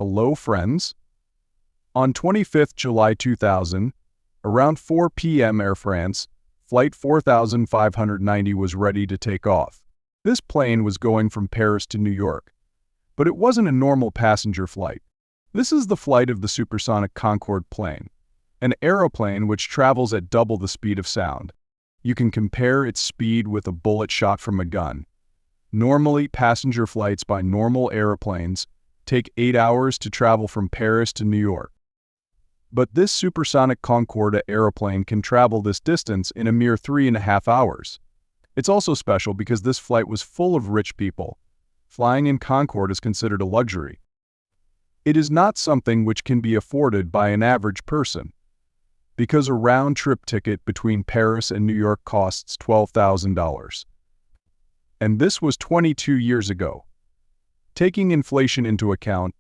Hello, friends. On 25th July 2000, around 4 p.m. Air France, Flight 4590 was ready to take off. This plane was going from Paris to New York, but it wasn't a normal passenger flight. This is the flight of the supersonic Concorde plane, an aeroplane which travels at double the speed of sound. You can compare its speed with a bullet shot from a gun. Normally, passenger flights by normal airplanes take 8 hours to travel from Paris to New York. But this supersonic Concorde airplane can travel this distance in a mere 3.5 hours. It's also special because this flight was full of rich people. Flying in Concorde is considered a luxury. It is not something which can be afforded by an average person, because a round-trip ticket between Paris and New York costs $12,000. And this was 22 years ago. Taking inflation into account,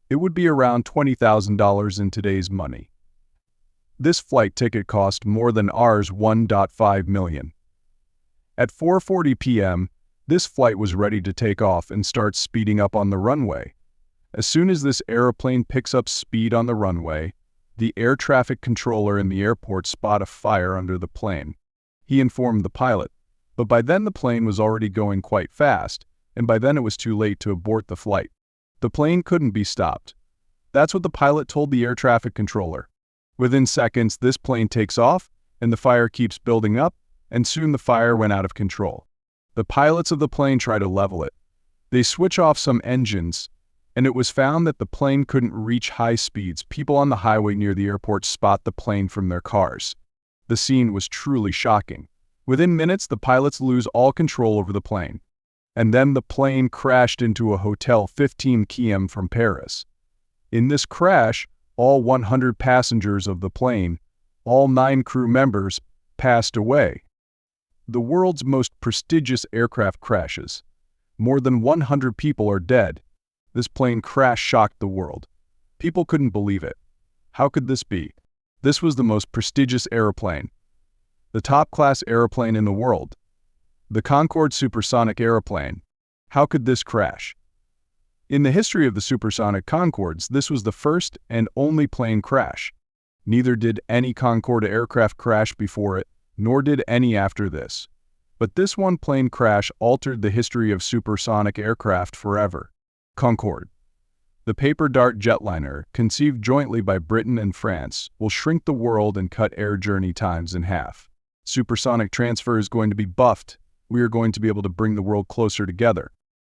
it would be around $20,000 in today's money. This flight ticket cost more than ours $1.5 million. At 4:40 p.m., this flight was ready to take off and start speeding up on the runway. As soon as this airplane picks up speed on the runway, the air traffic controller in the airport spotted a fire under the plane. He informed the pilot, but by then the plane was already going quite fast, and by then it was too late to abort the flight. The plane couldn't be stopped. That's what the pilot told the air traffic controller. Within seconds, this plane takes off, and the fire keeps building up, and soon the fire went out of control. The pilots of the plane try to level it. They switch off some engines, and it was found that the plane couldn't reach high speeds. People on the highway near the airport spot the plane from their cars. The scene was truly shocking. Within minutes, the pilots lose all control over the plane. And then the plane crashed into a hotel 15 km from Paris. In this crash, all 100 passengers of the plane, all 9 crew members, passed away. The world's most prestigious aircraft crashes. More than 100 people are dead. This plane crash shocked the world. People couldn't believe it. How could this be? This was the most prestigious airplane, the top-class airplane in the world. The Concorde supersonic airplane. How could this crash? In the history of the supersonic Concordes, this was the first and only plane crash. Neither did any Concorde aircraft crash before it, nor did any after this. But this one plane crash altered the history of supersonic aircraft forever. Concorde, the paper dart jetliner, conceived jointly by Britain and France, will shrink the world and cut air journey times in half. Supersonic transfer is going to be buffed. We are going to be able to bring the world closer together,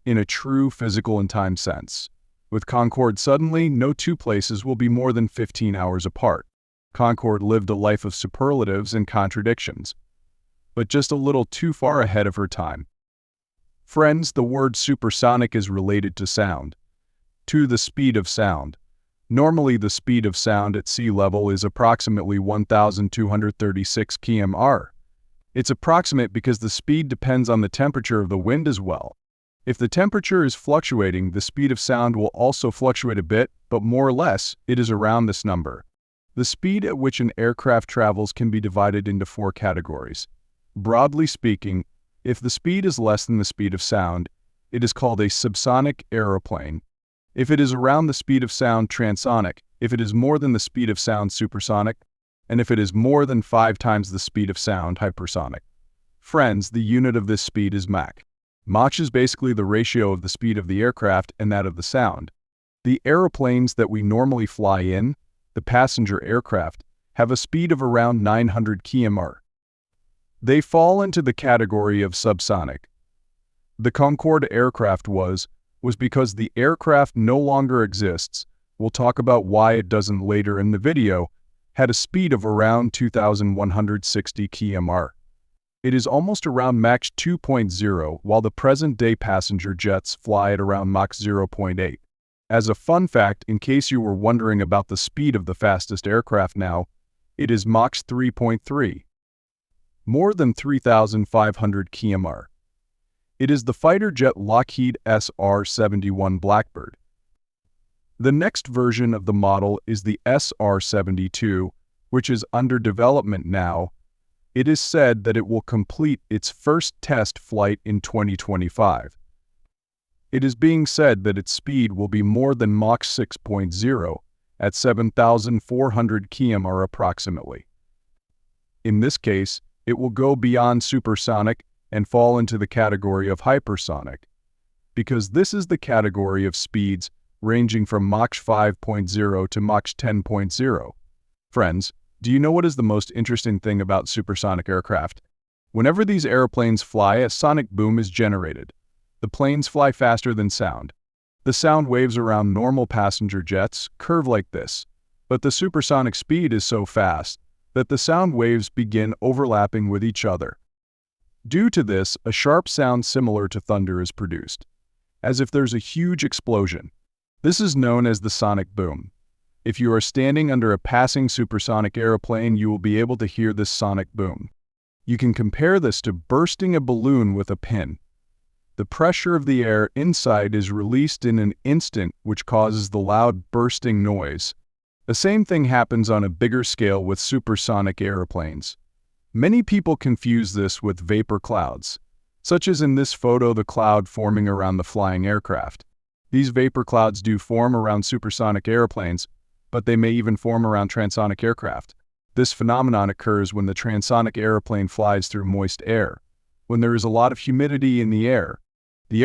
in a true physical and time sense. With Concorde, suddenly, no two places will be more than 15 hours apart. Concorde lived a life of superlatives and contradictions, but just a little too far ahead of her time. Friends, the word supersonic is related to sound, to the speed of sound. Normally, the speed of sound at sea level is approximately 1,236 km/h. It's approximate because the speed depends on the temperature of the wind as well. If the temperature is fluctuating, the speed of sound will also fluctuate a bit, but more or less, it is around this number. The speed at which an aircraft travels can be divided into 4 categories. Broadly speaking, if the speed is less than the speed of sound, it is called a subsonic aeroplane. If it is around the speed of sound, transonic. If it is more than the speed of sound, supersonic. And if it is more than 5 times the speed of sound, hypersonic. Friends, the unit of this speed is Mach. Mach is basically the ratio of the speed of the aircraft and that of the sound. The aeroplanes that we normally fly in, the passenger aircraft, have a speed of around 900 km/h. They fall into the category of subsonic. The Concorde aircraft was because the aircraft no longer exists. We'll talk about why it doesn't later in the video, had a speed of around 2,160 km/h. It is almost around Mach 2.0, while the present-day passenger jets fly at around Mach 0.8. As a fun fact, in case you were wondering about the speed of the fastest aircraft now, it is Mach 3.3. More than 3,500 km/h. It is the fighter jet Lockheed SR-71 Blackbird. The next version of the model is the SR-72, which is under development now. It is said that it will complete its first test flight in 2025. It is being said that its speed will be more than Mach 6.0 at 7,400 km approximately. In this case, it will go beyond supersonic and fall into the category of hypersonic, because this is the category of speeds ranging from Mach 5.0 to Mach 10.0. Friends, do you know what is the most interesting thing about supersonic aircraft? Whenever these airplanes fly, a sonic boom is generated. The planes fly faster than sound. The sound waves around normal passenger jets curve like this, but the supersonic speed is so fast that the sound waves begin overlapping with each other. Due to this, a sharp sound similar to thunder is produced, as if there's a huge explosion. This is known as the sonic boom. If you are standing under a passing supersonic airplane, you will be able to hear this sonic boom. You can compare this to bursting a balloon with a pin. The pressure of the air inside is released in an instant, which causes the loud bursting noise. The same thing happens on a bigger scale with supersonic airplanes. Many people confuse this with vapor clouds, such as in this photo, the cloud forming around the flying aircraft. These vapor clouds do form around supersonic airplanes, but they may even form around transonic aircraft. This phenomenon occurs when the transonic airplane flies through moist air. When there is a lot of humidity in the air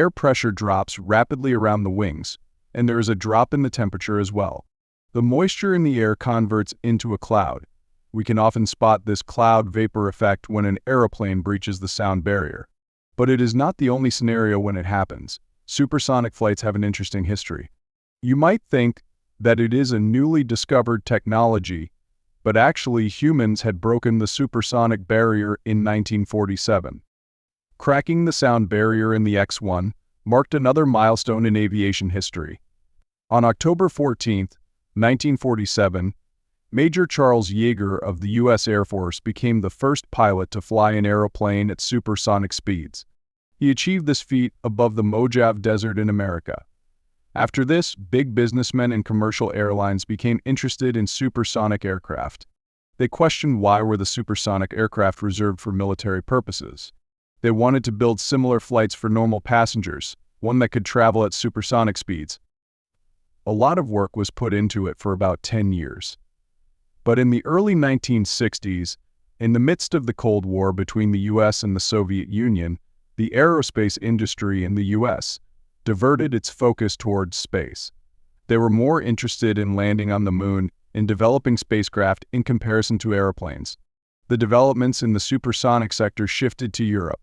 pressure drops rapidly around the wings, and there is a drop in the temperature as well. The moisture in the air converts into a cloud. We can often spot this cloud vapor effect when an aeroplane breaches the sound barrier. But it is not the only scenario when it happens. Supersonic flights have an interesting history. You might think that it is a newly discovered technology, but actually humans had broken the supersonic barrier in 1947. Cracking the sound barrier in the X-1 marked another milestone in aviation history. On October 14, 1947, Major Charles Yeager of the U.S. Air Force became the first pilot to fly an aeroplane at supersonic speeds. He achieved this feat above the Mojave Desert in America. After this, big businessmen and commercial airlines became interested in supersonic aircraft. They questioned why were the supersonic aircraft reserved for military purposes. They wanted to build similar flights for normal passengers, one that could travel at supersonic speeds. A lot of work was put into it for about 10 years. But in the early 1960s, in the midst of the Cold War between the US and the Soviet Union, the aerospace industry in the US diverted its focus towards space. They were more interested in landing on the moon and developing spacecraft in comparison to airplanes. The developments in the supersonic sector shifted to Europe.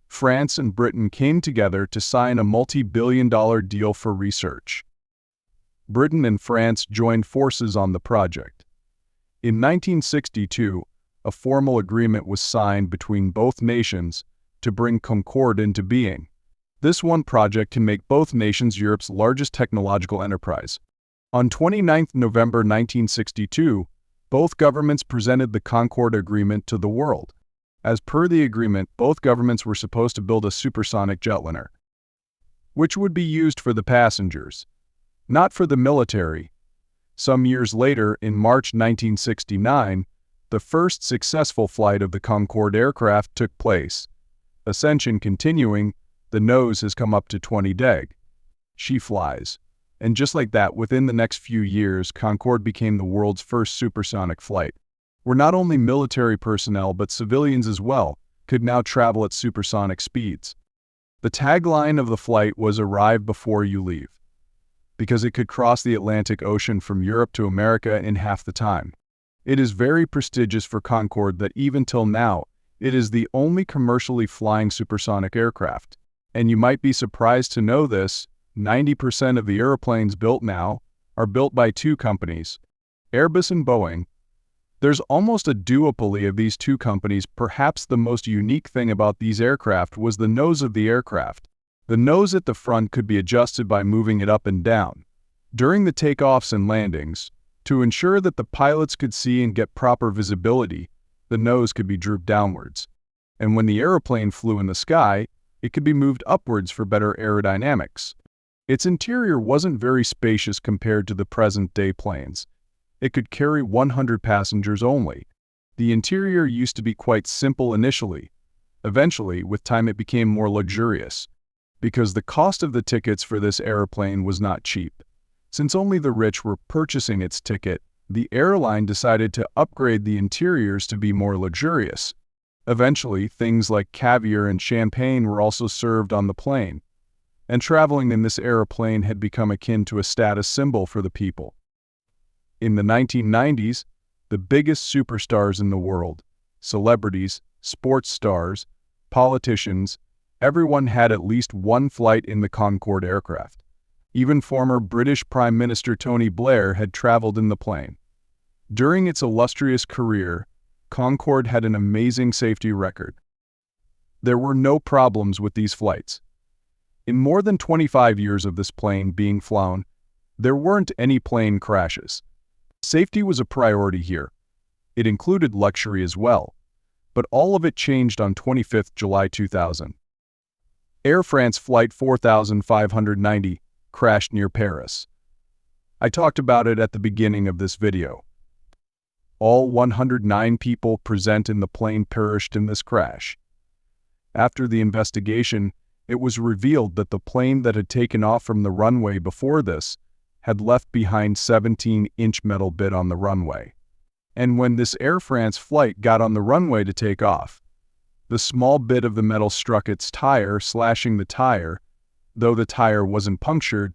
France and Britain came together to sign a multi-billion-dollar deal for research. Britain and France joined forces on the project. In 1962, a formal agreement was signed between both nations to bring Concorde into being. This one project can make both nations Europe's largest technological enterprise. On 29 November 1962, both governments presented the Concorde Agreement to the world. As per the agreement, both governments were supposed to build a supersonic jetliner, which would be used for the passengers, not for the military. Some years later, in March 1969, the first successful flight of the Concorde aircraft took place. Ascension continuing, the nose has come up to 20 deg. She flies. And just like that, within the next few years, Concorde became the world's first supersonic flight, where not only military personnel but civilians as well could now travel at supersonic speeds. The tagline of the flight was "Arrive before you leave," because it could cross the Atlantic Ocean from Europe to America in half the time. It is very prestigious for Concorde that even till now, it is the only commercially flying supersonic aircraft. And you might be surprised to know this, 90% of the airplanes built now are built by two companies, Airbus and Boeing. There's almost a duopoly of these two companies. Perhaps the most unique thing about these aircraft was the nose of the aircraft. The nose at the front could be adjusted by moving it up and down. During the takeoffs and landings, to ensure that the pilots could see and get proper visibility, the nose could be drooped downwards. And when the airplane flew in the sky, it could be moved upwards for better aerodynamics. Its interior wasn't very spacious compared to the present-day planes. It could carry 100 passengers only. The interior used to be quite simple initially. Eventually, with time, it became more luxurious. because the cost of the tickets for this airplane was not cheap. Since only the rich were purchasing its ticket, the airline decided to upgrade the interiors to be more luxurious. Eventually, things like caviar and champagne were also served on the plane, and traveling in this airplane had become akin to a status symbol for the people. In the 1990s, the biggest superstars in the world, celebrities, sports stars, politicians, everyone had at least one flight in the Concorde aircraft. Even former British Prime Minister Tony Blair had traveled in the plane. During its illustrious career, Concorde had an amazing safety record. There were no problems with these flights. In more than 25 years of this plane being flown, there weren't any plane crashes. Safety was a priority here. It included luxury as well, but all of it changed on 25 July 2000. Air France Flight 4590 crashed near Paris. I talked about it at the beginning of this video. All 109 people present in the plane perished in this crash. After the investigation, it was revealed that the plane that had taken off from the runway before this had left behind 17-inch metal bit on the runway. And when this Air France flight got on the runway to take off, the small bit of the metal struck its tire, slashing the tire. Though the tire wasn't punctured,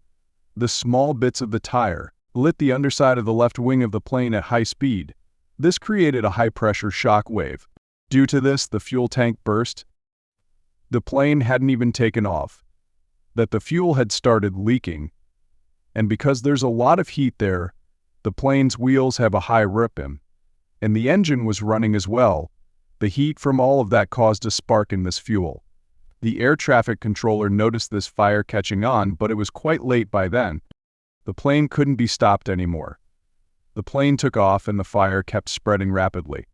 the small bits of the tire lit the underside of the left wing of the plane at high speed. This created a high-pressure shock wave. Due to this, the fuel tank burst. The plane hadn't even taken off, that the fuel had started leaking. And because there's a lot of heat there, the plane's wheels have a high RPM, and the engine was running as well. The heat from all of that caused a spark in this fuel. The air traffic controller noticed this fire catching on, but it was quite late by then. The plane couldn't be stopped anymore. The plane took off and the fire kept spreading rapidly.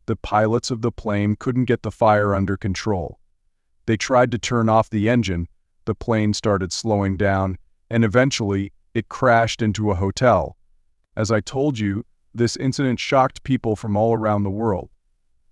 The pilots of the plane couldn't get the fire under control. They tried to turn off the engine, the plane started slowing down, and eventually it crashed into a hotel. As I told you, this incident shocked people from all around the world,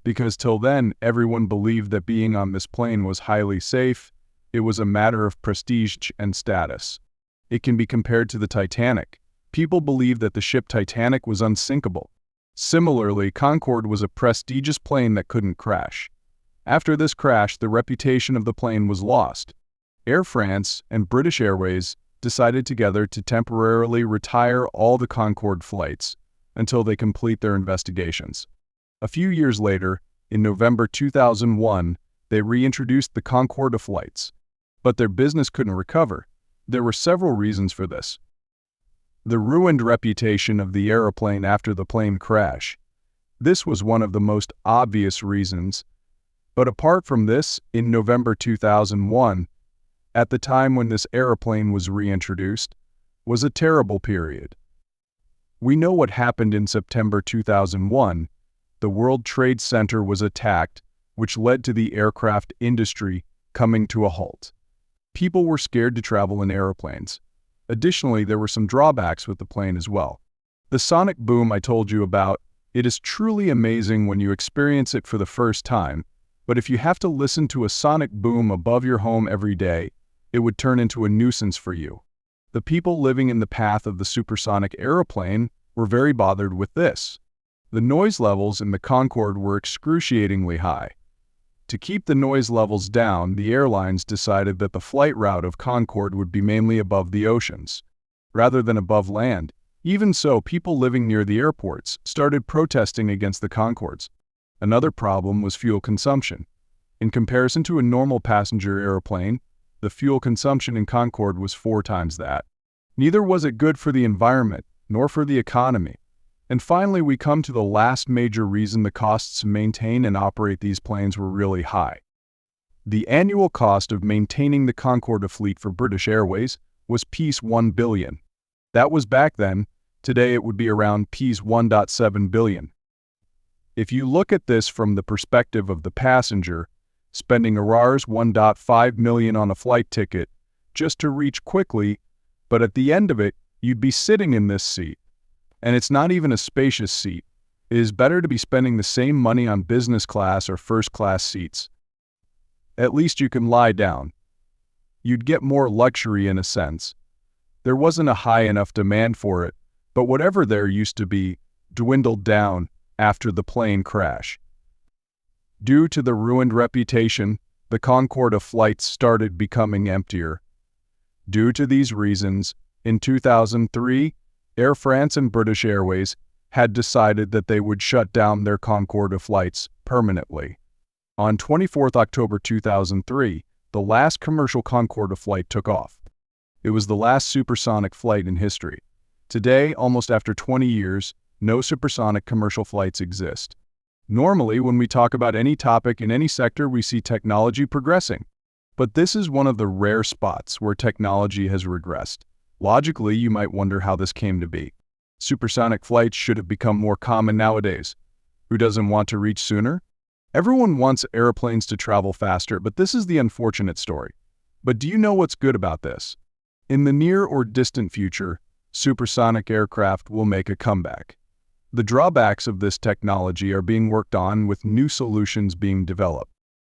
because till then everyone believed that being on this plane was highly safe. It was a matter of prestige and status. It can be compared to the Titanic. People believed that the ship Titanic was unsinkable. Similarly, Concorde was a prestigious plane that couldn't crash. After this crash, the reputation of the plane was lost. Air France and British Airways decided together to temporarily retire all the Concorde flights until they complete their investigations. A few years later, in November 2001, they reintroduced the Concorde flights, but their business couldn't recover. There were several reasons for this. The ruined reputation of the airplane after the plane crash. This was one of the most obvious reasons. But apart from this, in November 2001, at the time when this airplane was reintroduced, was a terrible period. We know what happened in September 2001. The World Trade Center was attacked, which led to the aircraft industry coming to a halt. People were scared to travel in airplanes. Additionally, there were some drawbacks with the plane as well. The sonic boom I told you about, it is truly amazing when you experience it for the first time, but if you have to listen to a sonic boom above your home every day, it would turn into a nuisance for you. The people living in the path of the supersonic airplane were very bothered with this. The noise levels in the Concorde were excruciatingly high. To keep the noise levels down, the airlines decided that the flight route of Concorde would be mainly above the oceans, rather than above land. Even so, people living near the airports started protesting against the Concordes. Another problem was fuel consumption. In comparison to a normal passenger airplane, the fuel consumption in Concorde was 4 times that. Neither was it good for the environment, nor for the economy. And finally, we come to the last major reason the costs to maintain and operate these planes were really high. The annual cost of maintaining the Concorde fleet for British Airways was $1 billion. That was back then. Today it would be around $1.7 billion. If you look at this from the perspective of the passenger, spending Rs $1.5 million on a flight ticket just to reach quickly, but at the end of it, you'd be sitting in this seat. And it's not even a spacious seat. It is better to be spending the same money on business class or first class seats. At least you can lie down. You'd get more luxury in a sense. There wasn't a high enough demand for it, but whatever there used to be dwindled down after the plane crash. Due to the ruined reputation, the Concorde flights started becoming emptier. Due to these reasons, in 2003, Air France and British Airways had decided that they would shut down their Concorde flights permanently. On 24 October 2003, the last commercial Concorde flight took off. It was the last supersonic flight in history. Today, almost after 20 years, no supersonic commercial flights exist. Normally, when we talk about any topic in any sector, we see technology progressing. But this is one of the rare spots where technology has regressed. Logically, you might wonder how this came to be. Supersonic flights should have become more common nowadays. Who doesn't want to reach sooner? Everyone wants airplanes to travel faster, but this is the unfortunate story. But do you know what's good about this? In the near or distant future, supersonic aircraft will make a comeback. The drawbacks of this technology are being worked on with new solutions being developed.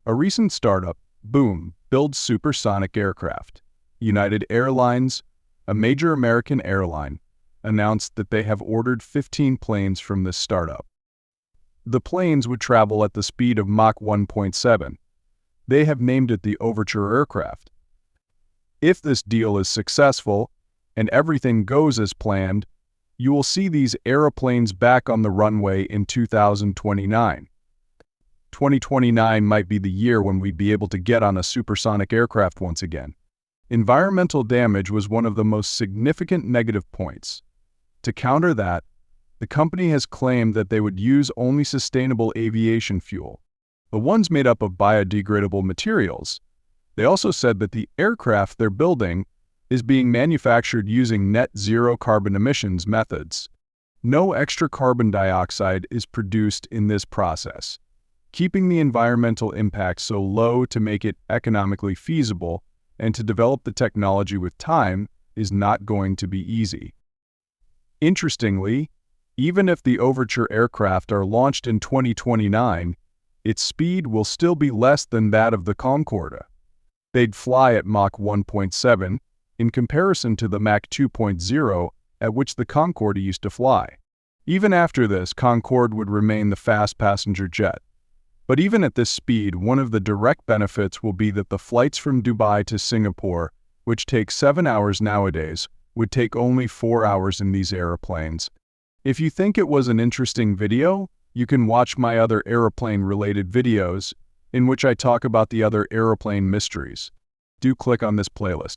A recent startup, Boom, builds supersonic aircraft. United Airlines, a major American airline, announced that they have ordered 15 planes from this startup. The planes would travel at the speed of Mach 1.7. They have named it the Overture aircraft. If this deal is successful, and everything goes as planned, you will see these aeroplanes back on the runway in 2029. 2029 might be the year when we'd be able to get on a supersonic aircraft once again. Environmental damage was one of the most significant negative points. To counter that, the company has claimed that they would use only sustainable aviation fuel, the ones made up of biodegradable materials. They also said that the aircraft they're building is being manufactured using net zero carbon emissions methods. No extra carbon dioxide is produced in this process. Keeping the environmental impact so low to make it economically feasible and to develop the technology with time is not going to be easy. Interestingly, even if the Overture aircraft are launched in 2029, its speed will still be less than that of the Concorde. They'd fly at Mach 1.7 in comparison to the Mach 2.0 at which the Concorde used to fly. Even after this, Concorde would remain the fast passenger jet. But even at this speed, one of the direct benefits will be that the flights from Dubai to Singapore, which take 7 hours nowadays, would take only 4 hours in these aeroplanes. If you think it was an interesting video, you can watch my other aeroplane-related videos in which I talk about the other aeroplane mysteries. Do click on this playlist.